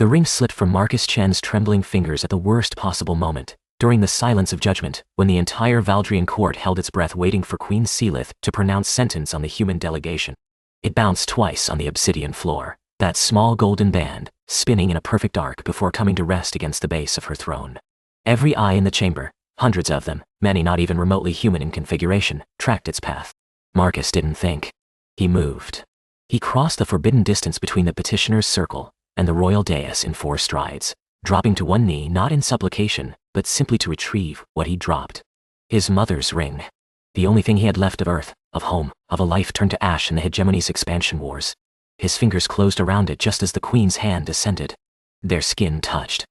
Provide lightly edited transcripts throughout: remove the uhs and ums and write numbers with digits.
The ring slipped from Marcus Chen's trembling fingers at the worst possible moment, during the silence of judgment, when the entire Valdrian court held its breath waiting for Queen Seylith to pronounce sentence on the human delegation. It bounced twice on the obsidian floor, that small golden band, spinning in a perfect arc before coming to rest against the base of her throne. Every eye in the chamber, hundreds of them, many not even remotely human in configuration, tracked its path. Marcus didn't think. He moved. He crossed the forbidden distance between the petitioner's circle and the royal dais in 4 strides, dropping to one knee not in supplication, but simply to retrieve what he dropped. His mother's ring. The only thing he had left of Earth, of home, of a life turned to ash in the hegemony's expansion wars. His fingers closed around it just as the queen's hand descended. Their skin touched.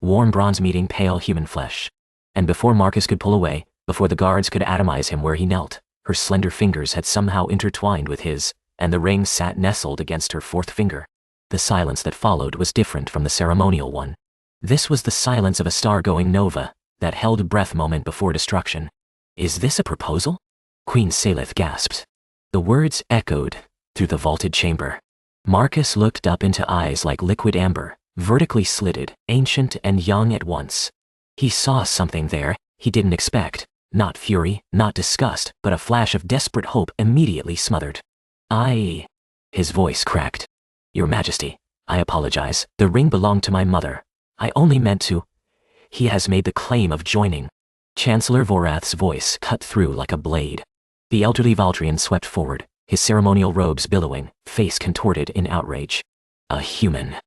Warm bronze meeting pale human flesh. And before Marcus could pull away, before the guards could atomize him where he knelt, her slender fingers had somehow intertwined with his, and the ring sat nestled against her 4th finger. The silence that followed was different from the ceremonial one. This was the silence of a star going nova, that held breath moment before destruction. Is this a proposal? Queen Seylith gasped. The words echoed through the vaulted chamber. Marcus looked up into eyes like liquid amber, vertically slitted, ancient and young at once. He saw something there he didn't expect, not fury, not disgust, but a flash of desperate hope immediately smothered. His voice cracked. Your Majesty, I apologize. The ring belonged to my mother. I only meant to. He has made the claim of joining. Chancellor Vorath's voice cut through like a blade. The elderly Valdrian swept forward, his ceremonial robes billowing, face contorted in outrage. A human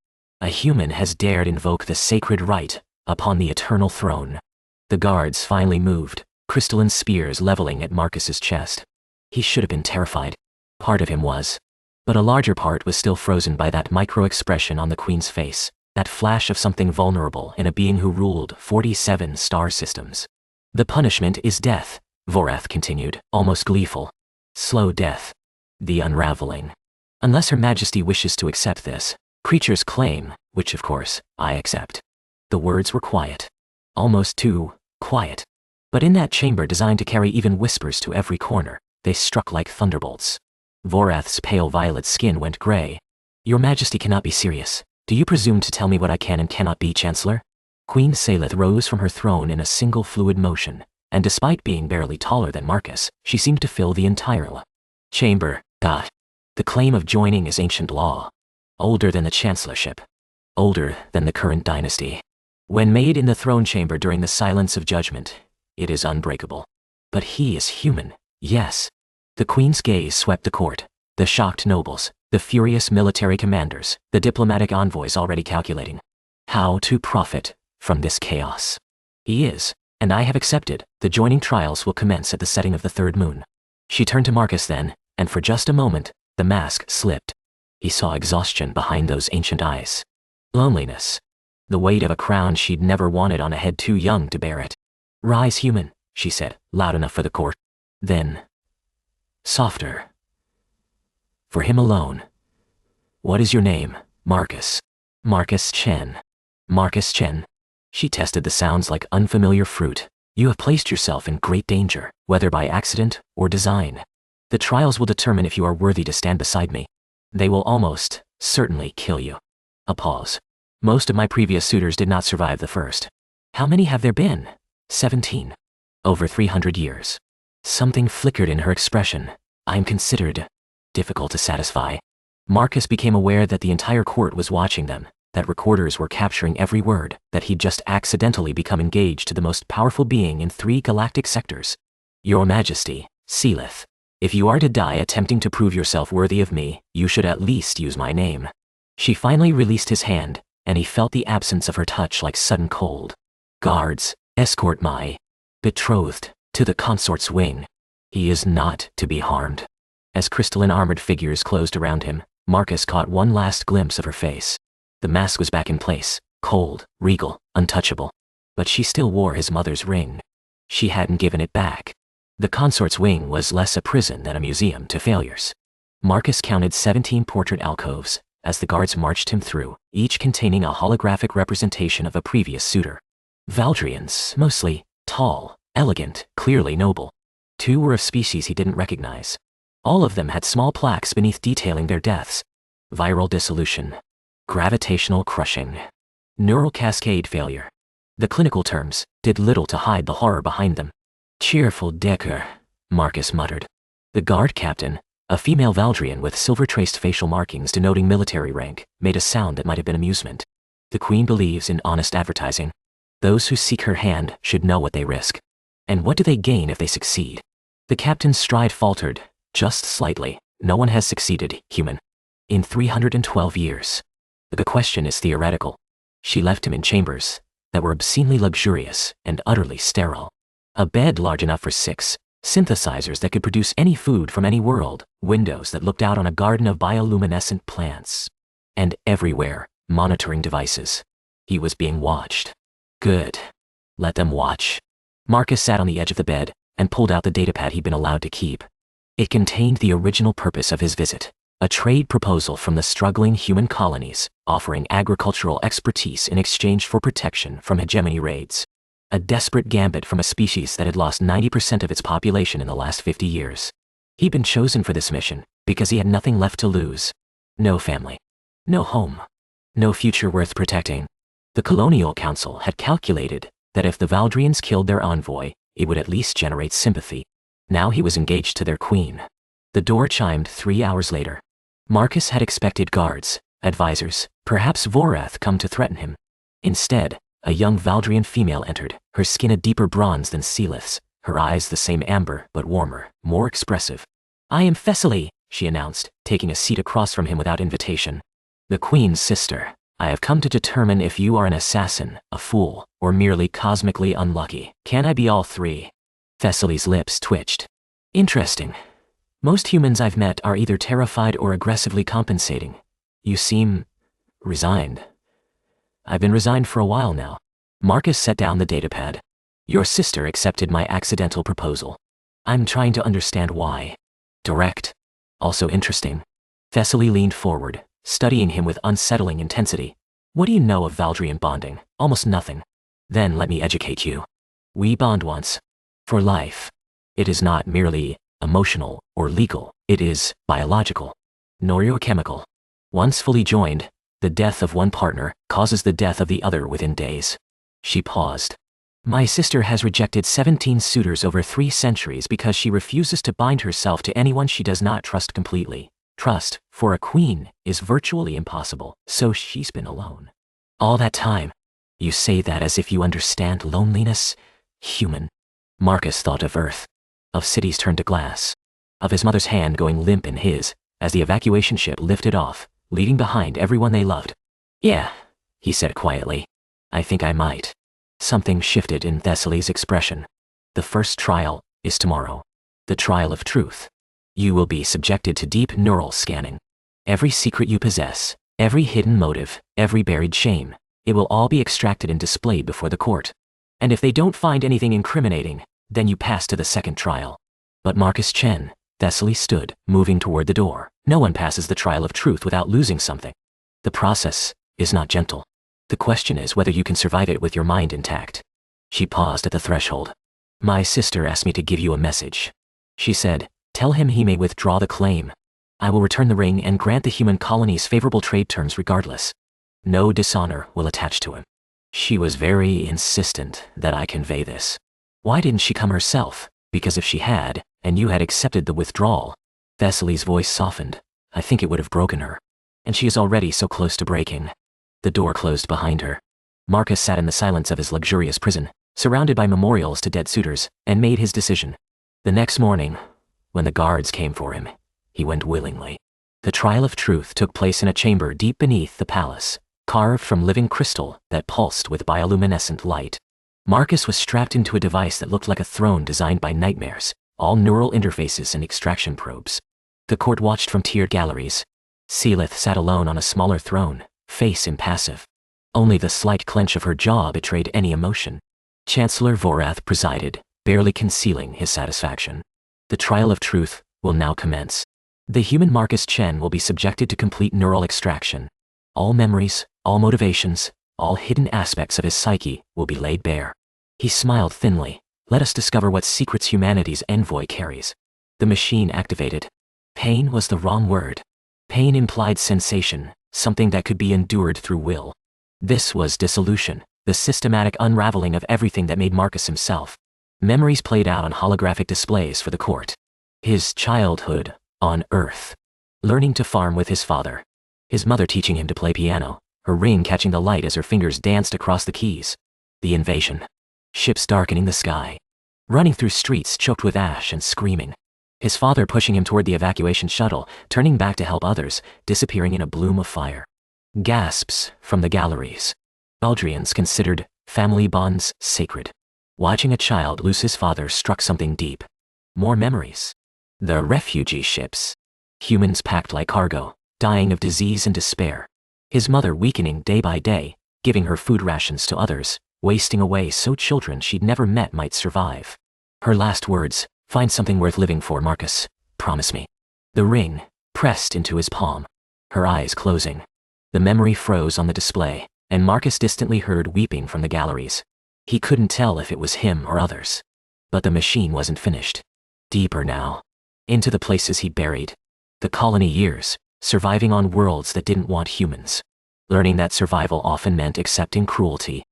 has dared invoke the sacred right upon the eternal throne. The guards finally moved, crystalline spears leveling at Marcus's chest. He should have been terrified. Part of him was. But a larger part was still frozen by that micro-expression on the queen's face, that flash of something vulnerable in a being who ruled 47 star systems. The punishment is death, Vorath continued, almost gleeful. Slow death. The unraveling. Unless Her Majesty wishes to accept this creature's claim, which of course, I accept. The words were quiet. Almost too quiet. But in that chamber designed to carry even whispers to every corner, they struck like thunderbolts. Vorath's pale violet skin went gray. Your Majesty cannot be serious. Do you presume to tell me what I can and cannot be, Chancellor? Queen Seylith rose from her throne in a single fluid motion, and despite being barely taller than Marcus, she seemed to fill the entire chamber. The claim of joining is ancient law. Older than the chancellorship. Older than the current dynasty. When made in the throne chamber during the silence of judgment, it is unbreakable. But he is human, yes. The queen's gaze swept the court, the shocked nobles, the furious military commanders, the diplomatic envoys already calculating how to profit from this chaos. He is, and I have accepted. The joining trials will commence at the setting of the 3rd moon. She turned to Marcus then, and for just a moment, the mask slipped. He saw exhaustion behind those ancient eyes. Loneliness. The weight of a crown she'd never wanted on a head too young to bear it. Rise, human, she said, loud enough for the court. Then, softer. For him alone. What is your name, Marcus? Marcus Chen. Marcus Chen. She tested the sounds like unfamiliar fruit. You have placed yourself in great danger, whether by accident or design. The trials will determine if you are worthy to stand beside me. They will almost certainly kill you. A pause. Most of my previous suitors did not survive the first. How many have there been? 17. Over 300 years. Something flickered in her expression. I'm considered difficult to satisfy. Marcus became aware that the entire court was watching them, that recorders were capturing every word, that he'd just accidentally become engaged to the most powerful being in 3 galactic sectors. Your Majesty, Seylith, if you are to die attempting to prove yourself worthy of me, you should at least use my name. She finally released his hand, and he felt the absence of her touch like sudden cold. Guards, escort my betrothed to the consort's wing. He is not to be harmed. As crystalline armored figures closed around him, Marcus caught one last glimpse of her face. The mask was back in place, cold, regal, untouchable. But she still wore his mother's ring. She hadn't given it back. The consort's wing was less a prison than a museum to failures. Marcus counted 17 portrait alcoves as the guards marched him through, each containing a holographic representation of a previous suitor. Valdrians, mostly, tall, elegant, clearly noble. 2 were of species he didn't recognize. All of them had small plaques beneath detailing their deaths. Viral dissolution. Gravitational crushing. Neural cascade failure. The clinical terms did little to hide the horror behind them. Cheerful Decker, Marcus muttered. The guard captain, a female Valdrian with silver-traced facial markings denoting military rank, made a sound that might have been amusement. The Queen believes in honest advertising. Those who seek her hand should know what they risk. And what do they gain if they succeed? The captain's stride faltered, just slightly. No one has succeeded, human. In 312 years. The question is theoretical. She left him in chambers that were obscenely luxurious and utterly sterile. A bed large enough for 6, synthesizers that could produce any food from any world, windows that looked out on a garden of bioluminescent plants. And everywhere, monitoring devices. He was being watched. Good. Let them watch. Marcus sat on the edge of the bed and pulled out the datapad he'd been allowed to keep. It contained the original purpose of his visit. A trade proposal from the struggling human colonies, offering agricultural expertise in exchange for protection from hegemony raids. A desperate gambit from a species that had lost 90% of its population in the last 50 years. He'd been chosen for this mission because he had nothing left to lose. No family. No home. No future worth protecting. The Colonial Council had calculated that if the Valdrians killed their envoy, it would at least generate sympathy. Now he was engaged to their queen. The door chimed 3 hours later. Marcus had expected guards, advisors, perhaps Vorath come to threaten him. Instead, a young Valdrian female entered, her skin a deeper bronze than Seylith's, her eyes the same amber but warmer, more expressive. "I am Thessaly," she announced, taking a seat across from him without invitation. "The Queen's sister. I have come to determine if you are an assassin, a fool, or merely cosmically unlucky. Can I be all three?" Thessaly's lips twitched. "Interesting. Most humans I've met are either terrified or aggressively compensating. You seem resigned." "I've been resigned for a while now." Marcus set down the datapad. "Your sister accepted my accidental proposal. I'm trying to understand why." Direct. Also interesting. Thessaly leaned forward, studying him with unsettling intensity. "What do you know of Valdrian bonding?" "Almost nothing." "Then let me educate you. We bond once. For life. It is not merely emotional or legal. It is biological. Neurochemical. Once fully joined, the death of one partner causes the death of the other within days." She paused. "My sister has rejected 17 suitors over 3 centuries because she refuses to bind herself to anyone she does not trust completely. Trust, for a queen, is virtually impossible, so she's been alone. All that time. You say that as if you understand loneliness? Human." Marcus thought of Earth. Of cities turned to glass. Of his mother's hand going limp in his, as the evacuation ship lifted off, leaving behind everyone they loved. "Yeah," he said quietly. "I think I might." Something shifted in Thessaly's expression. "The first trial is tomorrow. The trial of truth. You will be subjected to deep neural scanning. Every secret you possess, every hidden motive, every buried shame, it will all be extracted and displayed before the court. And if they don't find anything incriminating, then you pass to the second trial." "But Marcus Chen," Thessaly stood, moving toward the door. "No one passes the trial of truth without losing something. The process is not gentle. The question is whether you can survive it with your mind intact." She paused at the threshold. "My sister asked me to give you a message," she said. "Tell him he may withdraw the claim. I will return the ring and grant the human colonies favorable trade terms regardless. No dishonor will attach to him." She was very insistent that I convey this. "Why didn't she come herself? Because if she had, and you had accepted the withdrawal..." Thessaly's voice softened. "I think it would have broken her. And she is already so close to breaking." The door closed behind her. Marcus sat in the silence of his luxurious prison, surrounded by memorials to dead suitors, and made his decision. The next morning, when the guards came for him, he went willingly. The trial of truth took place in a chamber deep beneath the palace, carved from living crystal that pulsed with bioluminescent light. Marcus was strapped into a device that looked like a throne designed by nightmares, all neural interfaces and extraction probes. The court watched from tiered galleries. Seylith sat alone on a smaller throne, face impassive. Only the slight clench of her jaw betrayed any emotion. Chancellor Vorath presided, barely concealing his satisfaction. The trial of truth will now commence. The human Marcus Chen will be subjected to complete neural extraction. All memories, all motivations, all hidden aspects of his psyche will be laid bare. He smiled thinly. "Let us discover what secrets humanity's envoy carries." The machine activated. Pain was the wrong word. Pain implied sensation, something that could be endured through will. This was dissolution, the systematic unraveling of everything that made Marcus himself. Memories played out on holographic displays for the court. His childhood on Earth. Learning to farm with his father. His mother teaching him to play piano, her ring catching the light as her fingers danced across the keys. The invasion. Ships darkening the sky. Running through streets choked with ash and screaming. His father pushing him toward the evacuation shuttle, turning back to help others, disappearing in a bloom of fire. Gasps from the galleries. Valdrians considered family bonds sacred. Watching a child lose his father struck something deep. More memories. The refugee ships. Humans packed like cargo, dying of disease and despair. His mother weakening day by day, giving her food rations to others, wasting away so children she'd never met might survive. Her last words, "Find something worth living for, Marcus. Promise me." The ring, pressed into his palm. Her eyes closing. The memory froze on the display, and Marcus distantly heard weeping from the galleries. He couldn't tell if it was him or others. But the machine wasn't finished. Deeper now. Into the places he buried. The colony years, surviving on worlds that didn't want humans. Learning that survival often meant accepting cruelty.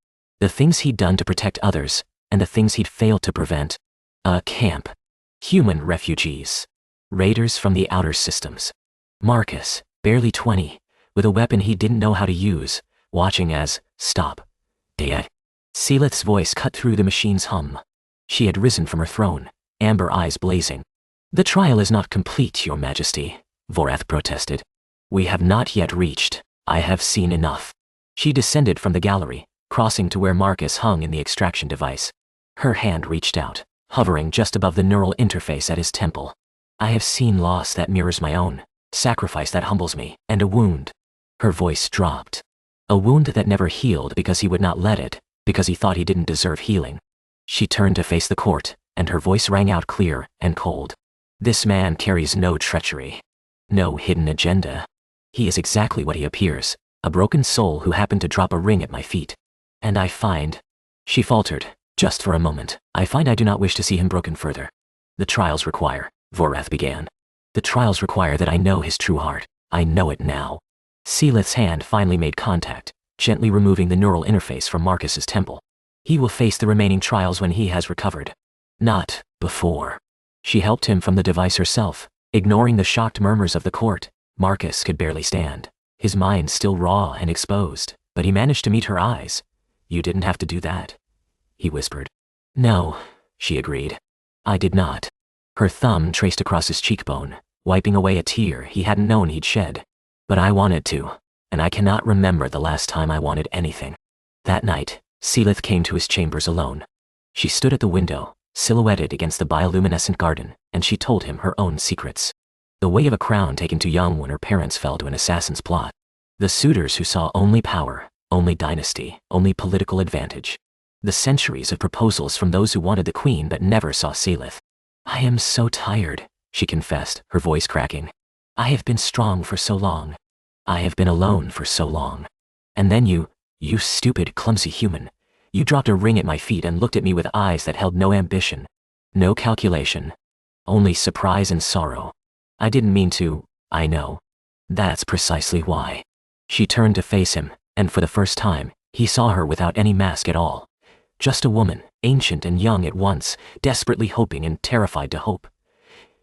The things he'd done to protect others, and the things he'd failed to prevent. A camp. Human refugees. Raiders from the outer systems. Marcus, barely 20, with a weapon he didn't know how to use, watching as, "Stop. Dad." Seylith's voice cut through the machine's hum. She had risen from her throne, amber eyes blazing. "The trial is not complete, Your Majesty," Vorath protested. "We have not yet reached. I have seen enough." She descended from the gallery, crossing to where Marcus hung in the extraction device. Her hand reached out, hovering just above the neural interface at his temple. "I have seen loss that mirrors my own, sacrifice that humbles me, and a wound." Her voice dropped. A wound that never healed because he would not let it, because he thought he didn't deserve healing. She turned to face the court, and her voice rang out clear and cold. "This man carries no treachery. No hidden agenda. He is exactly what he appears, a broken soul who happened to drop a ring at my feet. And I find," she faltered, "just for a moment, I find I do not wish to see him broken further." "The trials require," Vorath began. "The trials require that I know his true heart. I know it now." Seylith's hand finally made contact, gently removing the neural interface from Marcus's temple. "He will face the remaining trials when he has recovered. Not before." She helped him from the device herself, ignoring the shocked murmurs of the court. Marcus could barely stand, his mind still raw and exposed, but he managed to meet her eyes. "You didn't have to do that," he whispered. "No," she agreed. "I did not." Her thumb traced across his cheekbone, wiping away a tear he hadn't known he'd shed. "But I wanted to, and I cannot remember the last time I wanted anything." That night, Seylith came to his chambers alone. She stood at the window, silhouetted against the bioluminescent garden, and she told him her own secrets. The way of a crown taken too young when her parents fell to an assassin's plot. The suitors who saw only power, only dynasty, only political advantage. The centuries of proposals from those who wanted the queen but never saw Seylith. "I am so tired," she confessed, her voice cracking. "I have been strong for so long. I have been alone for so long. And then you stupid, clumsy human, you dropped a ring at my feet and looked at me with eyes that held no ambition, no calculation, only surprise and sorrow. I didn't mean to, I know. That's precisely why." She turned to face him, and for the first time, he saw her without any mask at all. Just a woman, ancient and young at once, desperately hoping and terrified to hope.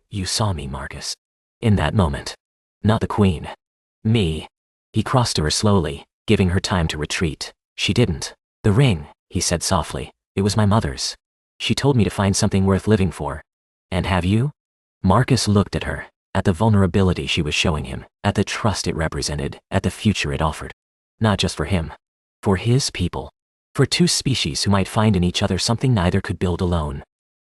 "You saw me, Marcus. In that moment. Not the queen. Me." He crossed to her slowly, giving her time to retreat. She didn't. "The ring," he said softly. "It was my mother's. She told me to find something worth living for. And have you?" Marcus looked at her, at the vulnerability she was showing him, at the trust it represented, at the future it offered. Not just for him. For his people. For two species who might find in each other something neither could build alone.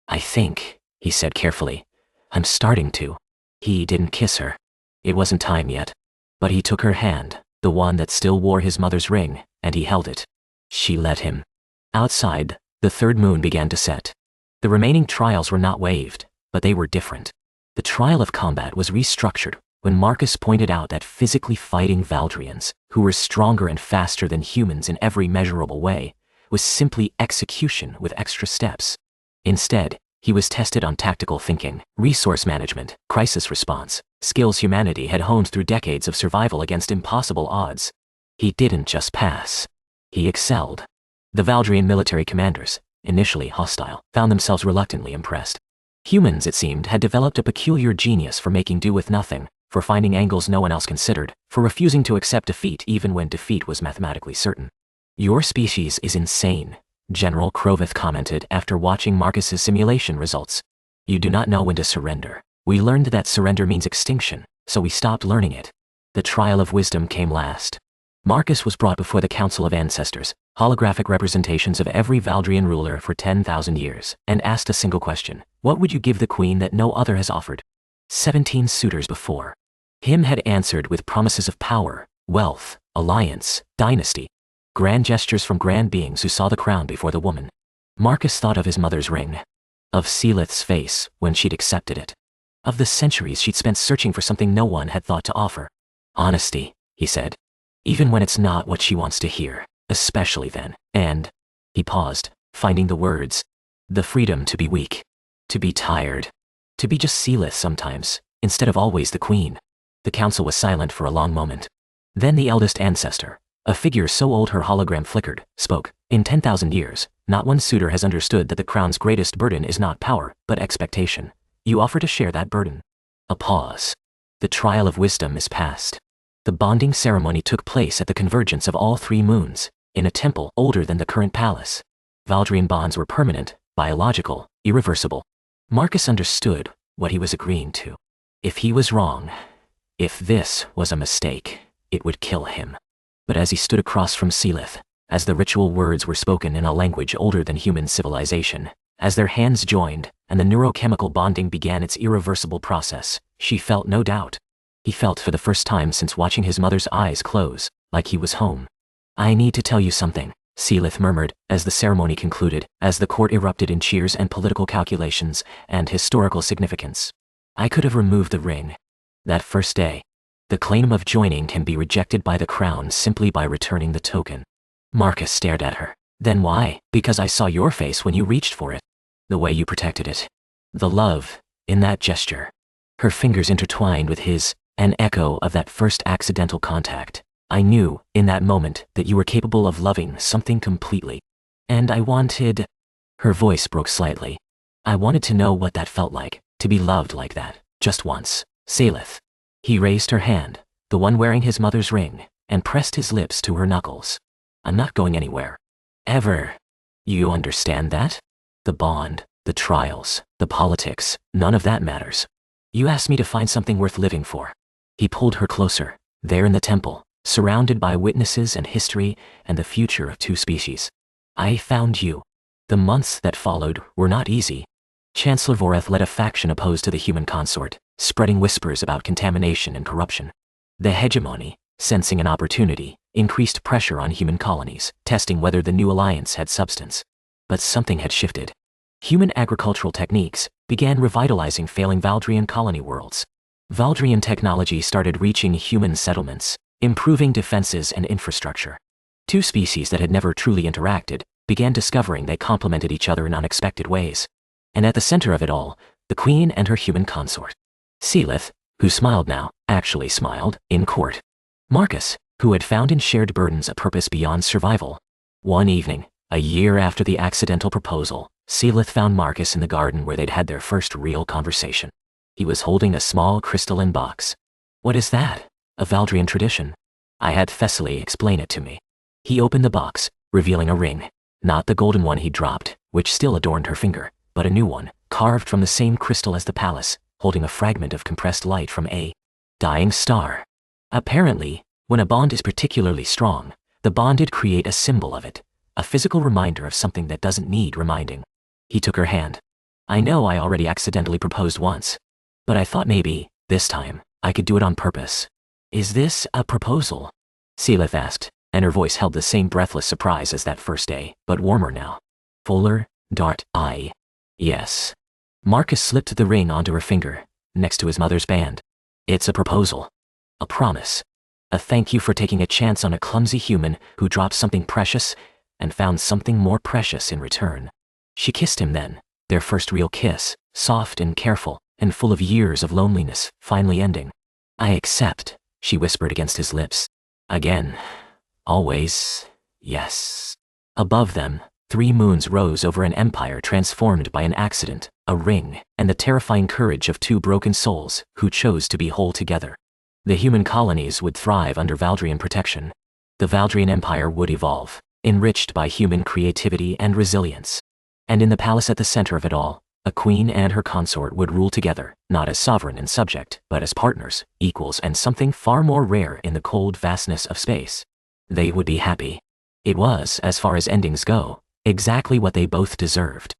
"I think," he said carefully, "I'm starting to." He didn't kiss her. It wasn't time yet. But he took her hand, the one that still wore his mother's ring, and he held it. She let him. Outside, the third moon began to set. The remaining trials were not waived, but they were different. The trial of combat was restructured when Marcus pointed out that physically fighting Valdrians, who were stronger and faster than humans in every measurable way, was simply execution with extra steps. Instead, He was tested on tactical thinking, resource management, crisis response, skills humanity had honed through decades of survival against impossible odds. He didn't just pass. He excelled. The Valdrian military commanders, initially hostile, found themselves reluctantly impressed. Humans, it seemed, had developed a peculiar genius for making do with nothing, for finding angles no one else considered, for refusing to accept defeat even when defeat was mathematically certain. "Your species is insane," General Krovith commented after watching Marcus's simulation results. "You do not know when to surrender. We learned that surrender means extinction, so we stopped learning it." The trial of wisdom came last. Marcus was brought before the Council of Ancestors, holographic representations of every Valdrian ruler for 10,000 years, and asked a single question: what would you give the queen that no other has offered? 17 suitors before him had answered with promises of power, wealth, alliance, dynasty. Grand gestures from grand beings who saw the crown before the woman. Marcus thought of his mother's ring, of Seylith's face when she'd accepted it, of the centuries she'd spent searching for something no one had thought to offer. "Honesty," he said, "even when it's not what she wants to hear, especially then." And he paused, finding the words. The freedom to be weak, to be tired, to be just Seylith sometimes, instead of always the queen. The council was silent for a long moment. Then the eldest ancestor, a figure so old her hologram flickered, spoke. "In 10,000 years, not one suitor has understood that the crown's greatest burden is not power, but expectation. You offer to share that burden." A pause. The trial of wisdom is past. The bonding ceremony took place at the convergence of all 3 moons, in a temple older than the current palace. Valdrian bonds were permanent, biological, irreversible. Marcus understood what he was agreeing to. If he was wrong, if this was a mistake, it would kill him. But as he stood across from Seylith, as the ritual words were spoken in a language older than human civilization, as their hands joined and the neurochemical bonding began its irreversible process, she felt no doubt. He felt for the first time since watching his mother's eyes close, like he was home. "I need to tell you something," Seylith murmured as the ceremony concluded, as the court erupted in cheers and political calculations and historical significance. "I could have removed the ring. That first day. The claim of joining can be rejected by the crown simply by returning the token." Marcus stared at her. "Then why?" "Because I saw your face when you reached for it. The way you protected it. The love in that gesture." Her fingers intertwined with his, an echo of that first accidental contact. "I knew, in that moment, that you were capable of loving something completely. And I wanted..." Her voice broke slightly. "I wanted to know what that felt like, to be loved like that, just once. Seylith." He raised her hand, the one wearing his mother's ring, and pressed his lips to her knuckles. "I'm not going anywhere. Ever. You understand that? The bond, the trials, the politics, none of that matters. You asked me to find something worth living for." He pulled her closer, there in the temple, surrounded by witnesses and history and the future of 2 species. "I found you." The months that followed were not easy. Chancellor Voreth led a faction opposed to the human consort, spreading whispers about contamination and corruption. The hegemony, sensing an opportunity, increased pressure on human colonies, testing whether the new alliance had substance. But something had shifted. Human agricultural techniques began revitalizing failing Valdrian colony worlds. Valdrian technology started reaching human settlements, improving defenses and infrastructure. 2 species that had never truly interacted began discovering they complemented each other in unexpected ways. And at the center of it all, the queen and her human consort. Seylith, who smiled now, actually smiled, in court. Marcus, who had found in shared burdens a purpose beyond survival. One evening, a year after the accidental proposal, Seylith found Marcus in the garden where they'd had their first real conversation. He was holding a small crystalline box. "What is that?" "A Valdrian tradition. I had Thessaly explain it to me." He opened the box, revealing a ring. Not the golden one he dropped, which still adorned her finger, but a new one, carved from the same crystal as the palace, holding a fragment of compressed light from a dying star. Apparently, when a bond is particularly strong, the bonded create a symbol of it, a physical reminder of something that doesn't need reminding. He took her hand. "I know I already accidentally proposed once, but I thought maybe, this time, I could do it on purpose." "Is this a proposal?" Seylith asked, and her voice held the same breathless surprise as that first day, but warmer now. Fuller, "I. Yes." Marcus slipped the ring onto her finger, next to his mother's band. "It's a proposal. A promise. A thank you for taking a chance on a clumsy human who dropped something precious and found something more precious in return." She kissed him then, Their first real kiss, soft and careful, and full of years of loneliness, finally ending. "I accept," she whispered against his lips. Again. Always. Yes. Above them, 3 moons rose over an empire transformed by an accident, a ring, and the terrifying courage of 2 broken souls who chose to be whole together. The human colonies would thrive under Valdrian protection. The Valdrian Empire would evolve, enriched by human creativity and resilience. And in the palace at the center of it all, a queen and her consort would rule together, not as sovereign and subject, but as partners, equals, and something far more rare in the cold vastness of space. They would be happy. It was, as far as endings go, exactly what they both deserved.